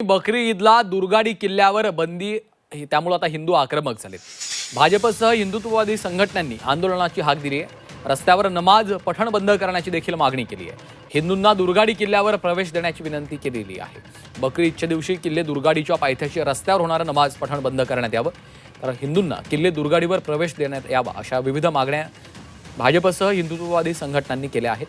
बकरी ईदला दुर्गाडी किल्ल्यावर बंदी त्यामुळे आता हिंदू आक्रमक झालेत। भाजपसह हिंदुत्ववादी संघटनांनी आंदोलनाची हाक दिली आहे। रस्त्यावर नमाज पठण बंद करण्याची देखील मागणी केली आहे। हिंदूंना दुर्गाडी किल्ल्यावर प्रवेश देण्याची विनंती केलेली आहे। बकरी ईदच्या दिवशी किल्ले दुर्गाडीच्या पायथ्याशी रस्त्यावर होणारं नमाज पठण बंद करण्यात यावं, तर हिंदूंना किल्ले दुर्गाडीवर प्रवेश देण्यात यावा अशा विविध मागण्या भाजपसह हिंदुत्ववादी संघटनांनी केल्या आहेत।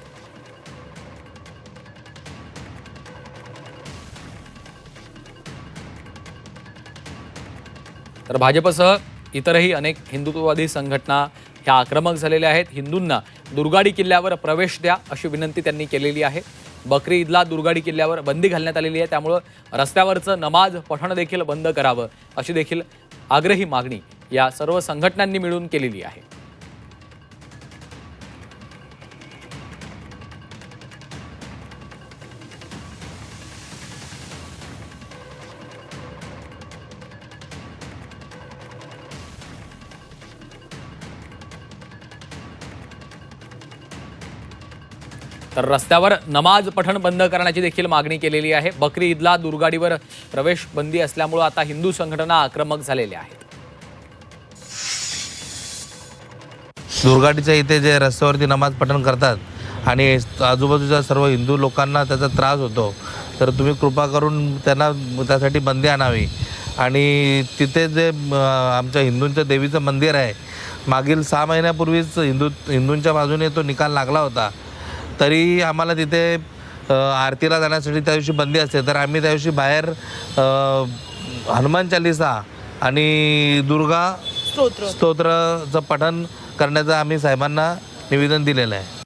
तर भाजपसह इतरही अनेक हिंदुत्ववादी संघटना ह्या आक्रमक झालेल्या आहेत। हिंदूंना दुर्गाडी किल्ल्यावर प्रवेश द्या अशी विनंती त्यांनी केलेली आहे। बकरी ईदला दुर्गाडी किल्ल्यावर बंदी घालण्यात आलेली आहे, त्यामुळे रस्त्यावरचं नमाज पठण देखील बंद करावं अशी देखील आग्रही मागणी या सर्व संघटनांनी मिळून केलेली आहे। तर रस्त्यावर नमाज पठण बंद करण्याची देखील मागणी केलेली आहे। बकरी ईदला दुर्गाडीवर प्रवेश बंदी असल्यामुळे आता हिंदू संघटना आक्रमक झालेल्या आहेत। दुर्गाडीच्या इथे जे रस्त्यावरती नमाज पठण करतात आणि आजूबाजूच्या सर्व हिंदू लोकांना त्याचा त्रास होतो, तर तुम्ही कृपा करून त्यांना त्यासाठी बंदी आणावी। आणि तिथे जे आमच्या हिंदूंच्या देवीचं मंदिर आहे, मागील 6 महिन्यापूर्वीच हिंदूंच्या बाजूने तो निकाल लागला होता, तरी आम्हाला तिथे आरतीला जाण्यासाठी त्या दिवशी बंदी असते। तर आम्ही त्या दिवशी बाहेर हनुमान चालीसा आणि दुर्गा स्तोत्राचं पठण करण्याचं आम्ही साहेबांना निवेदन दिलेलं आहे।